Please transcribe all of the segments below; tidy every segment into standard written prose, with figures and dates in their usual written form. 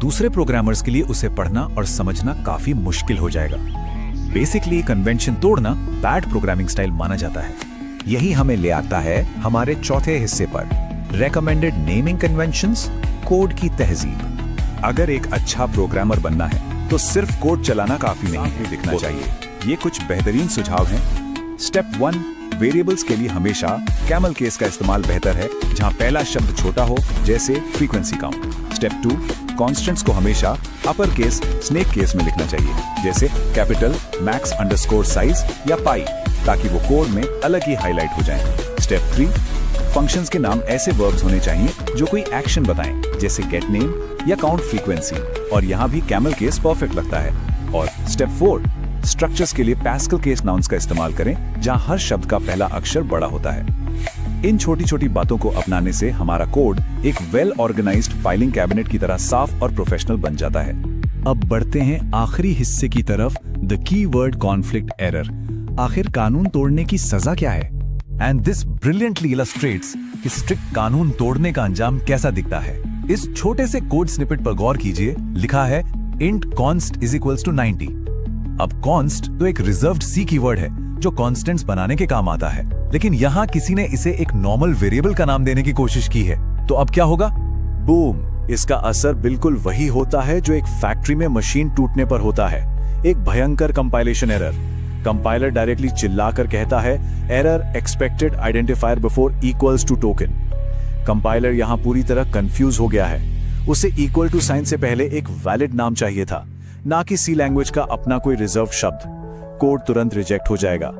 दूसरे प्रोग्रामर्स के लिए उसे पढ़ना और समझना काफी मुश्किल हो जाएगा। बेसिकली कन्वेंशन तोड़ना बैड प्रोग्रामिंग स्टाइल माना जाता है। यही हमें ले आता है हमारे चौथे हिस्से पर, रेकमेंडेड नेमिंग कन्वेंशंस, कोड की तहजीब। अगर एक अच्छा प्रोग्रामर बनना है तो सिर्फ कोड चलाना काफी नहीं दिखना चाहिए। ये कुछ बेहतरीन सुझाव हैं। स्टेप 1, वेरिएबल्स के लिए हमेशा कैमल केस का इस्तेमाल बेहतर है, जहां पहला शब्द छोटा हो, जैसे फ्रीक्वेंसी काउंट। स्टेप 2, कॉन्स्टेंट्स को हमेशा अपर केस स्नेक केस में लिखना चाहिए, जैसे कैपिटल, मैक्स अंडरस्कोर साइज या पाई, ताकि वो कोड में अलग ही हाईलाइट हो जाएं। स्टेप 3, फंक्शंस के नाम ऐसे वर्ब्स होने चाहिए जो कोई एक्शन बताएं, जैसे गेट नेम या काउंट फ्रीक्वेंसी, और यहाँ भी कैमल केस परफेक्ट लगता है। और स्टेप 4, स्ट्रक्चर्स के लिए पैस्कल केस नाउन्स का इस्तेमाल करें, जहां हर शब्द का पहला अक्षर बड़ा होता है। इन छोटी छोटी बातों को अपनाने से हमारा कोड एक वेल ऑर्गेनाइज्ड फाइलिंग कैबिनेट की तरह साफ और प्रोफेशनल बन जाता है। अब बढ़ते हैं आखिरी हिस्से की तरफ, द कीवर्ड कॉन्फ्लिक्ट एरर। आखिर कानून तोड़ने की सजा क्या है? एंड दिस ब्रिलियंटली इलस्ट्रेट्स कि स्ट्रिक्ट कानून तोड़ने का अंजाम कैसा दिखता है। इस छोटे से कोड स्निपेट पर गौर कीजिए। लिखा है int const is equals to 90। अब const तो एक रिजर्व्ड सी कीवर्ड है जो कॉन्स्टेंट्स बनाने के काम आता है, लेकिन यहाँ किसी ने इसे एक नॉर्मल वेरिएबल का नाम देने की कोशिश की है। तो अब क्या होगा? बूम! इसका असर बिल्कुल वही होता है जो एक फैक्ट्री में मशीन टूटने पर होता है, एक भयंकर कंपाइलेशन एरर। कंपाइलर डायरेक्टली चिल्लाकर कहता है error expected identifier before equals to token. Compiler यहाँ पूरी तरह कंफ्यूज हो गया है। उसे इक्वल टू साइन से पहले एक वैलिड नाम चाहिए था, ना कि सी लैंग्वेज का अपना कोई रिजर्व शब्द। कोड तुरंत रिजेक्ट हो जाएगा।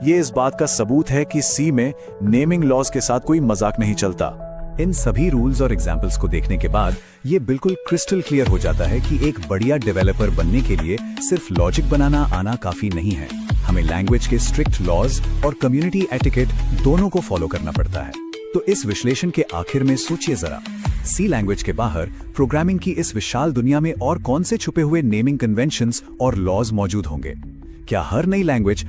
ये इस बात का सबूत है कि सी में नेमिंग लॉज के साथ कोई मजाक नहीं चलता। इन सभी रूल्स और एग्जाम्पल्स को देखने के बाद ये बिल्कुल क्रिस्टल क्लियर हो जाता है कि एक बढ़िया डेवलपर बनने के लिए सिर्फ लॉजिक बनाना आना काफी नहीं है। हमें लैंग्वेज के स्ट्रिक्ट लॉज और कम्युनिटी एटिकेट दोनों को फॉलो करना पड़ता है। तो इस विश्लेषण के आखिर में सोचिए जरा, सी लैंग्वेज के बाहर प्रोग्रामिंग की इस विशाल दुनिया में और कौन से छुपे हुए नेमिंग कन्वेंशंस और लॉज मौजूद होंगे? क्या हर नई लैंग्वेज